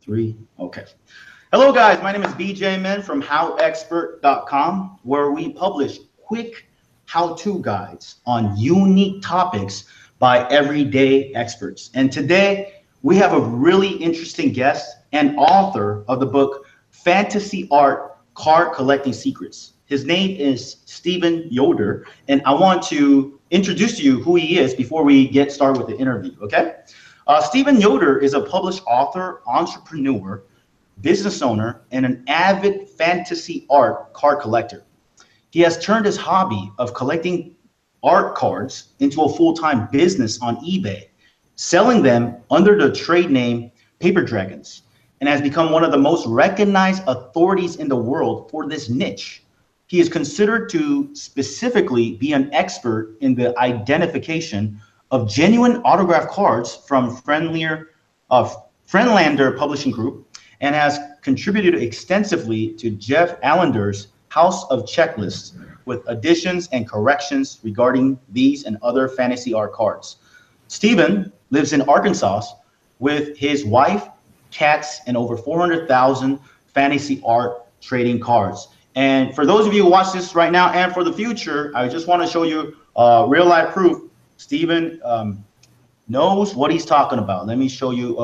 Three. Okay. Hello, guys. My name is BJ Men from HowExpert.com, where we publish quick how-to guides on unique topics by everyday experts. And today we have a really interesting guest and author of the book Fantasy Art Card Collecting Secrets. His name is Stephen Yoder, and I want to introduce to you who he is before we get started with the interview. Okay. Stephen Yoder is a published author, entrepreneur, business owner, and an avid fantasy art card collector. He has turned his hobby of collecting art cards into a full-time business on eBay, selling them under the trade name paperdragons, and has become one of the most recognized authorities in the world for this niche. He is considered to specifically be an expert in the identification of genuine autographed cards from Friedlander Publishing Group, and has contributed extensively to Jeff Allender's House of Checklists with additions and corrections regarding these and other fantasy art cards. Stephen lives in Arkansas with his wife, cats, and over 400,000 fantasy art trading cards. And for those of you who watch this right now and for the future, I just want to show you real life proof. Stephen knows what he's talking about. Let me show you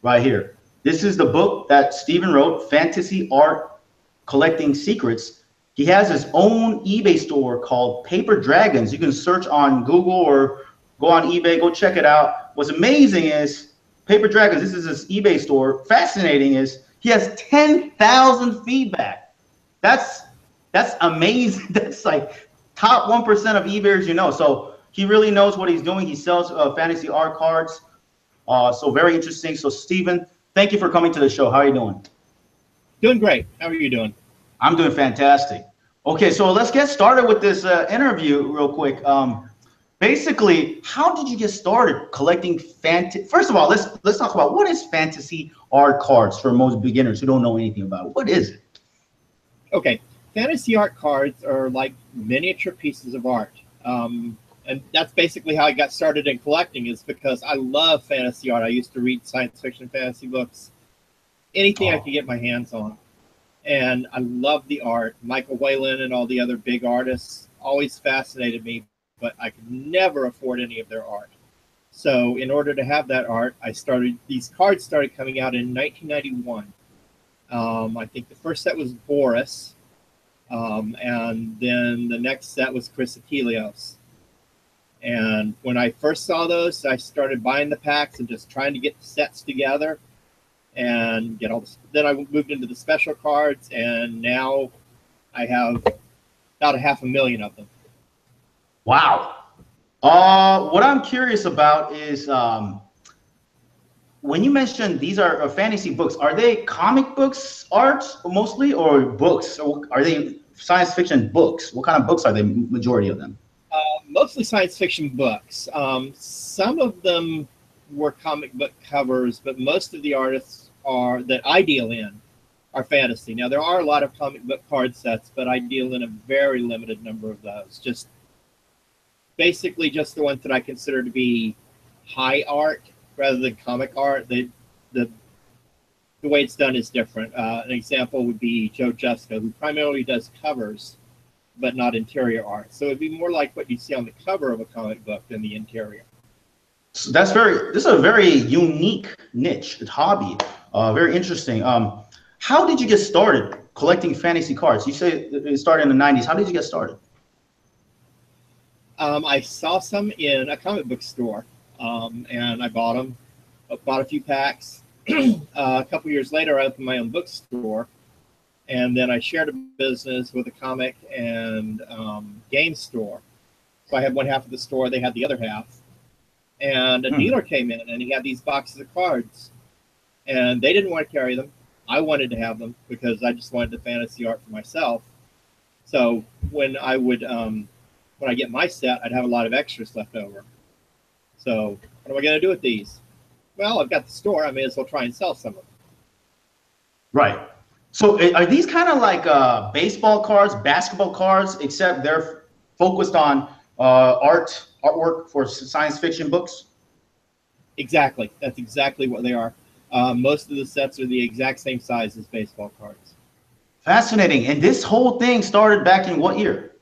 right here. This is the book that Stephen wrote, Fantasy Art Collecting Secrets. He has his own eBay store called Paper Dragons. You can search on Google or go on eBay, go check it out. What's amazing is Paper Dragons, this is his eBay store. Fascinating is he has 10,000 feedback. That's amazing. That's like top 1% of eBayers you know. So he really knows what he's doing. He sells fantasy art cards. So very interesting. So Stephen, thank you for coming to the show. How are you doing? Doing great. How are you doing? I'm doing fantastic. Okay, so let's get started with this interview real quick. Basically, how did you get started collecting fantasy? First of all, let's talk about what is fantasy art cards for most beginners who don't know anything about it. What is it? Okay, fantasy art cards are like miniature pieces of art. And that's basically how I got started in collecting, is because I love fantasy art. I used to read science fiction fantasy books, anything I could get my hands on. And I love the art. Michael Whalen and all the other big artists always fascinated me, but I could never afford any of their art. So in order to have that art, these cards started coming out in 1991. I think the first set was Boris, and then the next set was Chris Achilleos. And when I first saw those, I started buying the packs and just trying to get the sets together and get all this. Then I moved into the special cards, and now I have about 500,000 of them. Wow. What I'm curious about is when you mentioned these are fantasy books, are they comic books, art mostly, or books? Or are they science fiction books? What kind of books are they, majority of them? Mostly science fiction books. Some of them were comic book covers, but most of the artists that I deal in are fantasy. Now, there are a lot of comic book card sets, but I deal in a very limited number of those. Basically just the ones that I consider to be high art rather than comic art. The way it's done is different. An example would be Joe Jusko, who primarily does covers, but not interior art. So it'd be more like what you see on the cover of a comic book than the interior. So this is a very unique niche, hobby, very interesting. How did you get started collecting fantasy cards? You say it started in the 90s. How did you get started? I saw some in a comic book store, and I bought them, bought a few packs. A couple years later, I opened my own bookstore. And then I shared a business with a comic and game store. So I had one half of the store, they had the other half. And a dealer came in and he had these boxes of cards. And they didn't want to carry them. I wanted to have them because I just wanted the fantasy art for myself. So when I get my set, I'd have a lot of extras left over. So what am I going to do with these? Well, I've got the store. I may as well try and sell some of them. Right. So are these kind of like baseball cards, basketball cards, except they're focused on artwork for science fiction books? Exactly. That's exactly what they are. Most of the sets are the exact same size as baseball cards. Fascinating. And this whole thing started back in what year?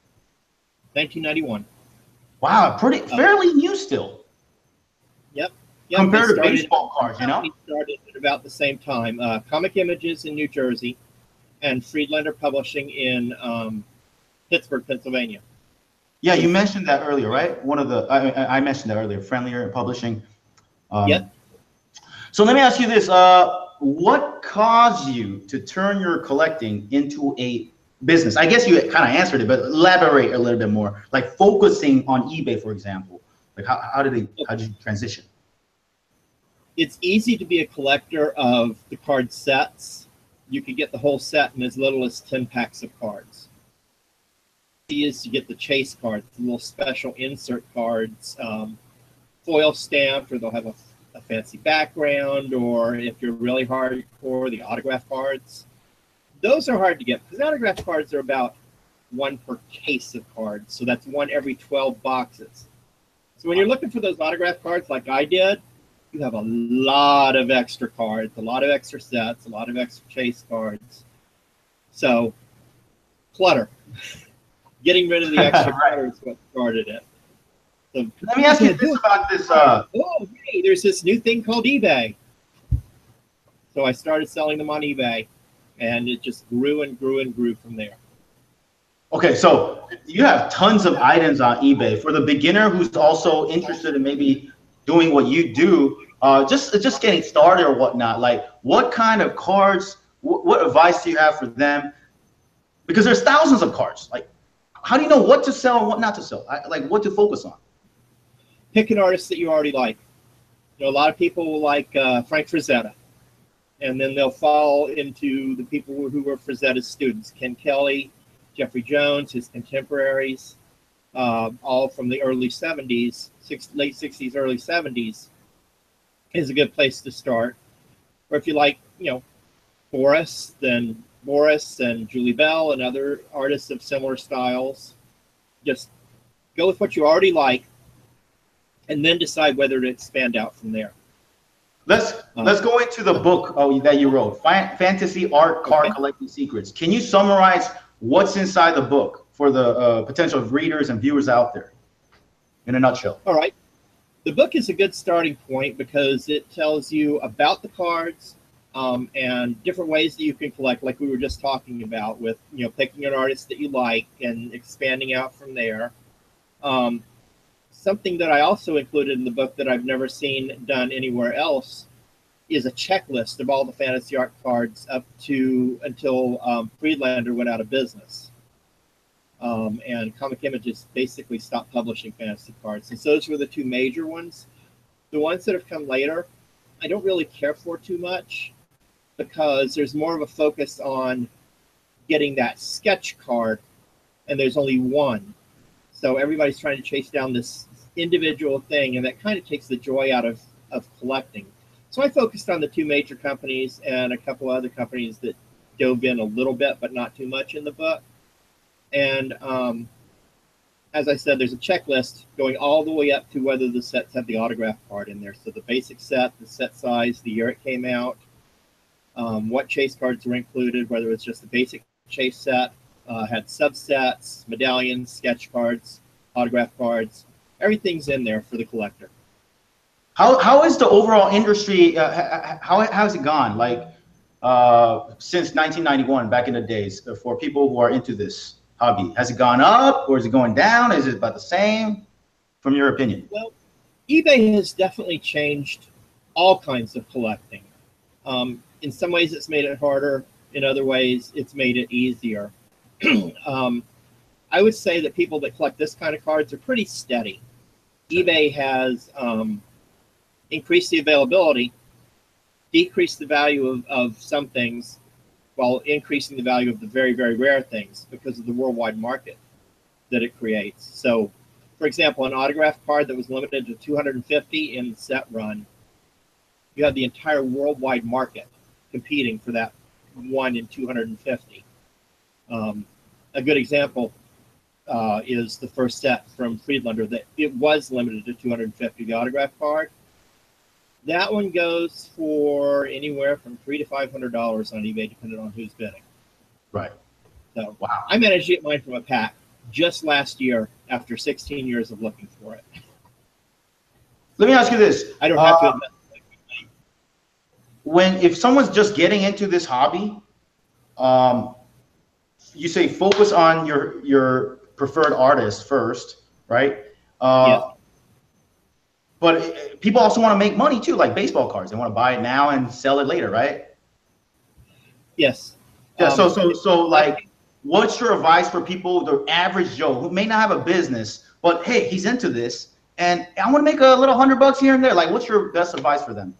1991. Wow, fairly new still. Yep. Compared to baseball cards, you know? We started at about the same time. Comic Images in New Jersey and Friedlander Publishing in Pittsburgh, Pennsylvania. Yeah, you mentioned that earlier, right? One of the I mentioned that earlier. Friendlier Publishing. Yep. So let me ask you this: what caused you to turn your collecting into a business? I guess you kind of answered it, but elaborate a little bit more. Like focusing on eBay, for example. Like how did you transition? It's easy to be a collector of the card sets. You could get the whole set in as little as 10 packs of cards. Is to get the chase cards, the little special insert cards, foil stamped, or they'll have a fancy background, or if you're really hardcore, the autograph cards. Those are hard to get because autograph cards are about one per case of cards, so that's one every 12 boxes. So when you're looking for those autograph cards like I did, you have a lot of extra cards, a lot of extra sets, a lot of extra chase cards. So clutter. Getting rid of the extra clutter is what started it. So, let me ask you this about this. Oh, hey, there's this new thing called eBay. So I started selling them on eBay, and it just grew and grew and grew from there. Okay, so you have tons of items on eBay. For the beginner who's also interested in maybe doing what you do, just getting started or whatnot, like what kind of cards, what advice do you have for them? Because there's thousands of cards. Like, how do you know what to sell and what not to sell? Like what to focus on? Pick an artist that you already like. You know, a lot of people will like Frank Frazetta, and then they'll fall into the people who were Frazetta's students. Ken Kelly, Jeffrey Jones, his contemporaries, all from the early 70s, late 60s, early 70s, is a good place to start. Or if you like, you know, Boris, then Boris and Julie Bell and other artists of similar styles. Just go with what you already like, and then decide whether to expand out from there. Let's go into the book that you wrote, Fantasy Art Card Collecting Secrets. Can you summarize what's inside the book for the potential readers and viewers out there in a nutshell? All right. The book is a good starting point because it tells you about the cards and different ways that you can collect, like we were just talking about, with, you know, picking an artist that you like and expanding out from there. Something that I also included in the book that I've never seen done anywhere else is a checklist of all the fantasy art cards up to until Friedlander went out of business. And Comic Images basically stopped publishing fantasy cards. And so those were the two major ones. The ones that have come later, I don't really care for too much because there's more of a focus on getting that sketch card, and there's only one. So everybody's trying to chase down this individual thing, and that kind of takes the joy out of collecting. So I focused on the two major companies and a couple other companies that dove in a little bit, but not too much in the book. And as I said, there's a checklist going all the way up to whether the sets have the autograph card in there. So the basic set, the set size, the year it came out, what chase cards were included, whether it's just the basic chase set, had subsets, medallions, sketch cards, autograph cards. Everything's in there for the collector. How is the overall industry? How has it gone? Like since 1991, back in the days, for people who are into this hobby, has it gone up or is it going down? Is it about the same, from your opinion? Well, eBay has definitely changed all kinds of collecting. In some ways, it's made it harder. In other ways, it's made it easier. I would say that people that collect this kind of cards are pretty steady. eBay has increased the availability, decreased the value of some things, while increasing the value of the very, very rare things because of the worldwide market that it creates. So, for example, an autograph card that was limited to 250 in the set run, you have the entire worldwide market competing for that 1 in 250. A good example is the first set from Friedlander that it was limited to 250, the autograph card. That one goes for anywhere from $300 to $500 on eBay, depending on who's bidding. Right. So Wow. I managed to get mine from a pack just last year after 16 years of looking for it. Let me ask you this. I don't have to admit. If someone's just getting into this hobby, you say focus on your preferred artist first, right? Yes. But people also want to make money too, like baseball cards. They want to buy it now and sell it later, right? Yes. Yeah. So like, what's your advice for people, the average Joe, who may not have a business, but hey, he's into this, and I want to make a little $100 here and there. Like, what's your best advice for them,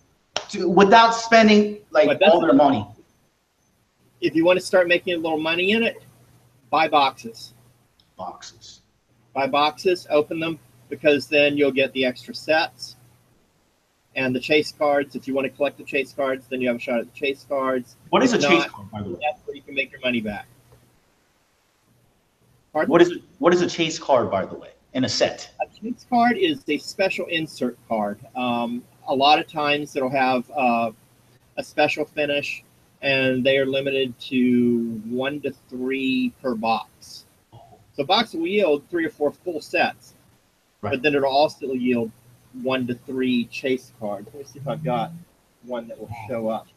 without spending like all their money? If you want to start making a little money in it, buy boxes. Boxes. Buy boxes, open them, because then you'll get the extra sets and the chase cards. If you want to collect the chase cards, then you have a shot at the chase cards. What is a chase card, by the way? That's where you can make your money back. Pardon? What is a chase card, by the way, in a set? A chase card is a special insert card. A lot of times it'll have a special finish, and they are limited to 1 to 3 per box. So a box will yield 3 or 4 full sets, right, but then it'll also yield 1 to 3 chase cards. Let me see if I've got one that will show up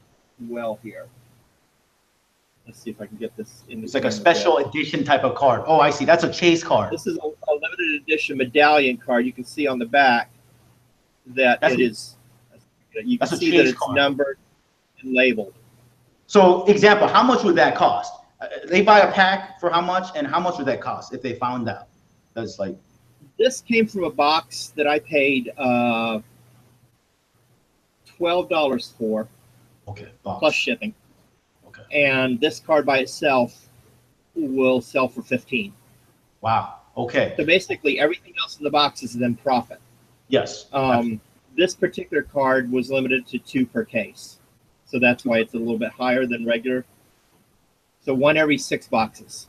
well here. Let's see if I can get this in. It's like a special edition type of card. Oh, I see. That's a chase card. This is a limited edition medallion card. You can see on the back that it is. You can see that it's numbered and labeled. So, example, how much would that cost? They buy a pack for how much, and how much would that cost if they found out? That's like. This came from a box that I paid $12 for. Okay. Box. Plus shipping. Okay. And this card by itself will sell for $15. Wow. Okay. So basically, everything else in the box is then profit. Yes. This particular card was limited to 2 per case, so that's why it's a little bit higher than regular. So 1 every 6 boxes.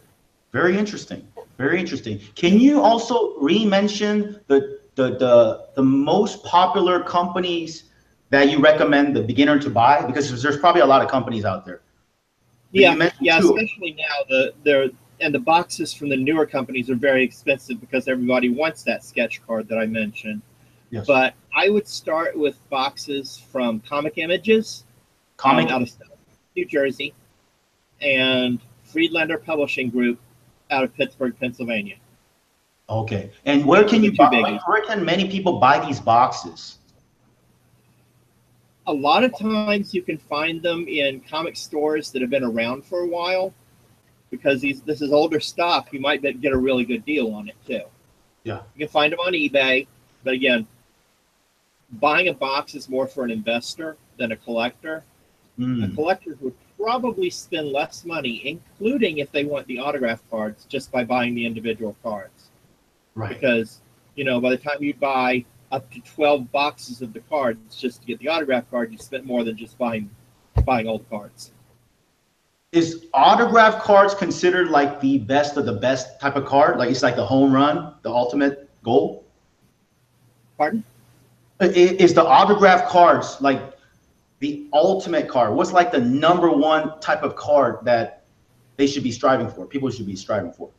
Very interesting. Very interesting. Can you also re-mention the most popular companies that you recommend the beginner to buy? Because there's probably a lot of companies out there. Yeah, especially now the boxes from the newer companies are very expensive because everybody wants that sketch card that I mentioned. Yes. But I would start with boxes from Comic Images, out of New Jersey, and Friedlander Publishing Group out of Pittsburgh, Pennsylvania. Okay. And where can you buy? Where can many people buy these boxes? A lot of times you can find them in comic stores that have been around for a while, because this is older stuff. You might get a really good deal on it too. Yeah. You can find them on eBay, but again, buying a box is more for an investor than a collector. A collector would probably spend less money, including if they want the autograph cards, just by buying the individual cards. Right. Because, by the time you buy up to 12 boxes of the cards just to get the autograph card, you spent more than just buying all the cards. Is autograph cards considered like the best of the best type of card? Like it's like the home run, the ultimate goal? Pardon? Is the autograph cards like the ultimate card? What's like the #1 type of card that they should be striving for? People should be striving for.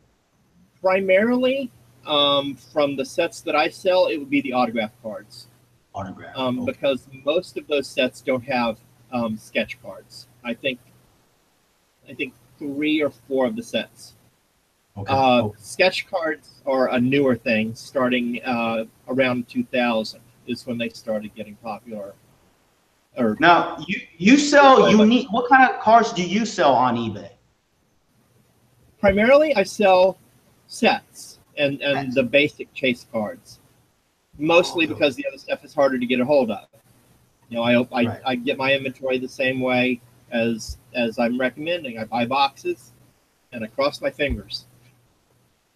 Primarily, from the sets that I sell, it would be the autograph cards. Autograph. Because most of those sets don't have sketch cards. I think 3 or 4 of the sets. Okay. Sketch cards are a newer thing, starting around 2000 is when they started getting popular. Now you sell unique. What kind of cards do you sell on eBay? Primarily, I sell sets and the basic chase cards, mostly because the other stuff is harder to get a hold of. I get my inventory the same way as I'm recommending. I buy boxes and I cross my fingers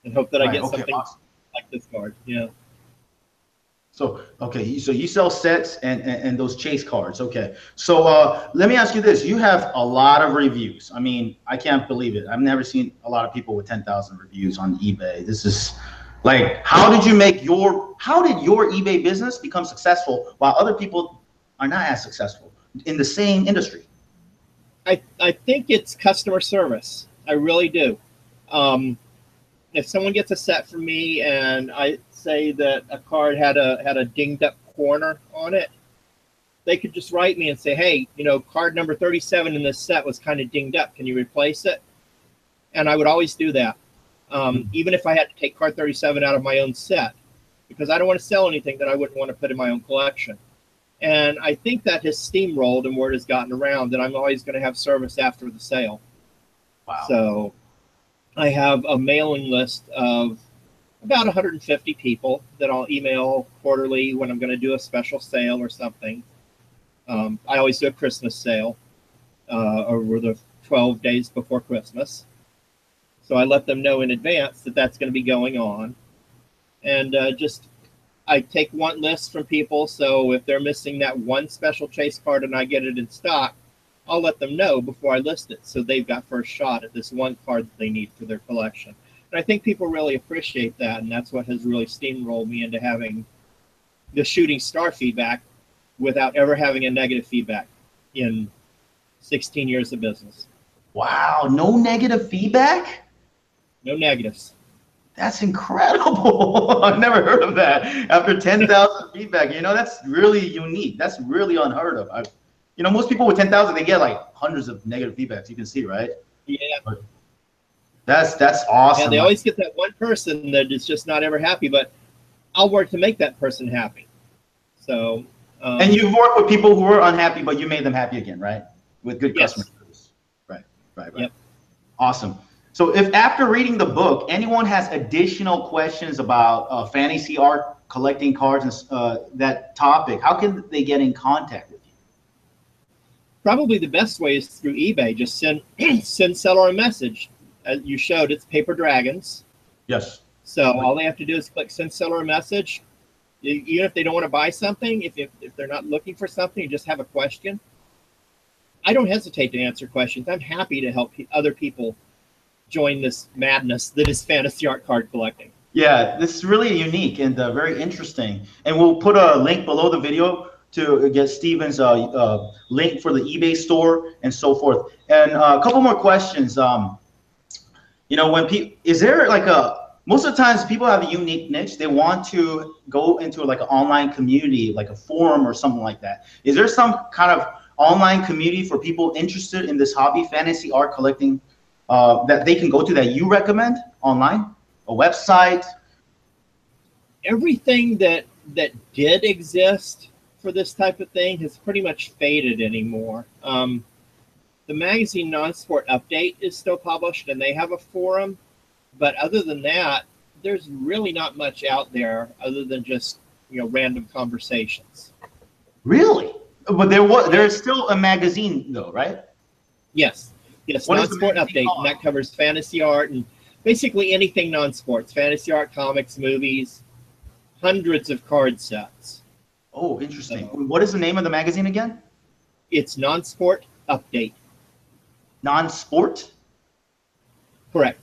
and hope that I get something like this card. Yeah. So you sell sets and those chase cards. Okay. So let me ask you this: you have a lot of reviews. I mean, I can't believe it. I've never seen a lot of people with 10,000 reviews on eBay. This is like, how did your eBay business become successful while other people are not as successful in the same industry? I think it's customer service. I really do. If someone gets a set from me and I say that a card had a dinged up corner on it, they could just write me and say, hey, you know, card number 37 in this set was kind of dinged up. Can you replace it? And I would always do that, even if I had to take card 37 out of my own set, because I don't want to sell anything that I wouldn't want to put in my own collection. And I think that has steamrolled and word has gotten around that I'm always going to have service after the sale. Wow. So I have a mailing list of about 150 people that I'll email quarterly when I'm going to do a special sale or something. I always do a Christmas sale over the 12 days before Christmas. So I let them know in advance that that's going to be going on. And I take one list from people. So if they're missing that one special chase card and I get it in stock, I'll let them know before I list it. So they've got first shot at this one card that they need for their collection. And I think people really appreciate that. And that's what has really steamrolled me into having the shooting star feedback without ever having a negative feedback in 16 years of business. Wow, no negative feedback? No negatives. That's incredible. I've never heard of that. After 10,000 feedback, you know, that's really unique. That's really unheard of. You know, most people with 10,000, they get like hundreds of negative feedbacks. You can see, right? Yeah. But that's awesome. Yeah, they always get that one person that is just not ever happy, but I'll work to make that person happy. So. And you've worked with people who were unhappy, but you made them happy again, right? With good customer service. Right. Yep. Awesome. So if after reading the book, anyone has additional questions about fantasy art, collecting cards, and that topic, how can they get in contact with you? Probably the best way is through eBay. Just send seller a message. As you showed, it's Paper Dragons. Yes. So all they have to do is click send seller a message. Even if they don't want to buy something, if they're not looking for something, you just have a question. I don't hesitate to answer questions. I'm happy to help other people join this madness that is fantasy art card collecting. Yeah, this is really unique and very interesting. And we'll put a link below the video to get Steven's link for the eBay store and so forth. And a couple more questions. You know, when people, is there like most of the times people have a unique niche. They want to go into like an online community, like a forum or something like that. Is there some kind of online community for people interested in this hobby, fantasy art collecting, that they can go to that you recommend online? A website? Everything that did exist for this type of thing has pretty much faded anymore. The magazine Non-Sport Update is still published and they have a forum. But other than that, there's really not much out there other than just, you know, random conversations. Really? But there's still a magazine though, right? Yes. Non-Sport Update, and that covers fantasy art and basically anything non-sports, fantasy art, comics, movies, hundreds of card sets. Oh, interesting. What is the name of the magazine again? It's Non-Sport Update. Non-sport? Correct.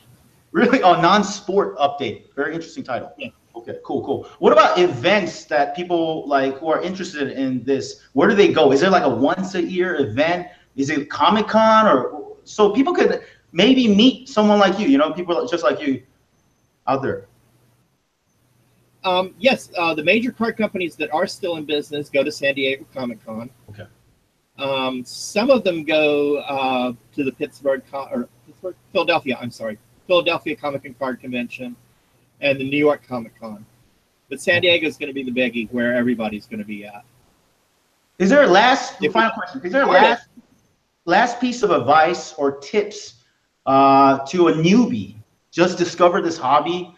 Really? Oh, non-sport update. Very interesting title. Yeah. Okay, cool. What about events that people like who are interested in this? Where do they go? Is there like a once a year event? Is it Comic-Con or so people could maybe meet someone like you, you know, people just like you out there? Yes, the major card companies that are still in business go to San Diego Comic-Con. Okay. Some of them go to the Philadelphia Comic and Card Convention and the New York Comic Con. But San Diego is going to be the biggie where everybody's going to be at. Is there final question? Is there a last piece of advice or tips to a newbie just discovered this hobby?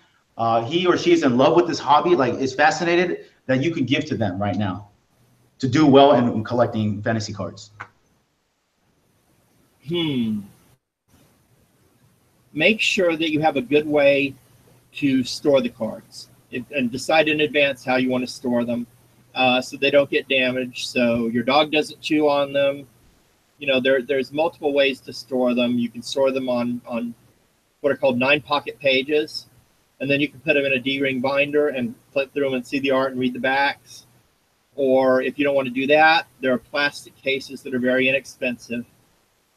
He or she is in love with this hobby, like is fascinated, that you could give to them right now to do well in collecting fantasy cards? Make sure that you have a good way to store the cards and decide in advance how you want to store them so they don't get damaged, so your dog doesn't chew on them. You know, there's multiple ways to store them. You can store them on what are called 9-pocket pages, and then you can put them in a D-ring binder and flip through them and see the art and read the backs. Or if you don't want to do that, there are plastic cases that are very inexpensive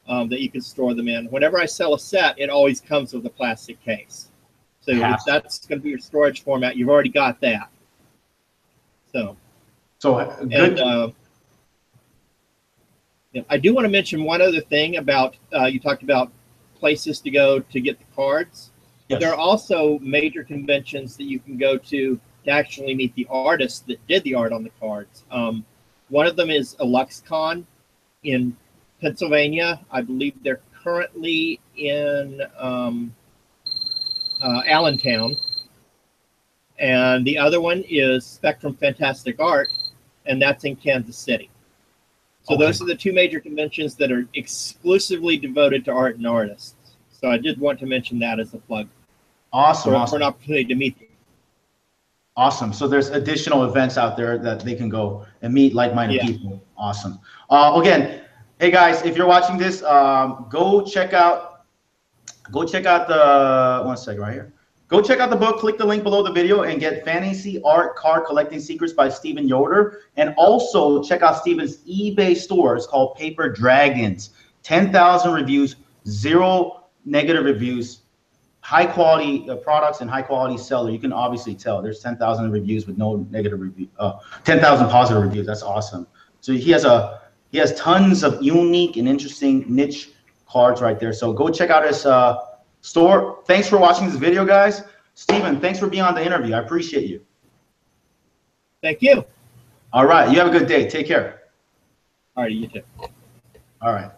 that you can store them in. Whenever I sell a set, it always comes with a plastic case. So if that's going to be your storage format, you've already got that. So good. And, I do want to mention one other thing about, you talked about places to go to get the cards. Yes. There are also major conventions that you can go to actually meet the artists that did the art on the cards. One of them is a LuxCon in Pennsylvania. I believe they're currently in Allentown. And the other one is Spectrum Fantastic Art, and that's in Kansas City. So those are the two major conventions that are exclusively devoted to art and artists. So I did want to mention that as a plug. Awesome. For an opportunity to meet them. Awesome. So there's additional events out there that they can go and meet like-minded people. Awesome. Again, hey guys, if you're watching this, go check out the, one second right here. Go check out the book, click the link below the video and get Fantasy Art Card Collecting Secrets by Stephen Yoder. And also check out Stephen's eBay store. It's called Paper Dragons. 10,000 reviews, 0 negative reviews. High quality products and high quality seller. You can obviously tell there's 10,000 reviews with no negative review, 10,000 positive reviews. That's awesome. So he has tons of unique and interesting niche cards right there. So go check out his store. Thanks for watching this video, guys. Stephen, thanks for being on the interview. I appreciate you. Thank you. All right. You have a good day. Take care. All right. You too. All right.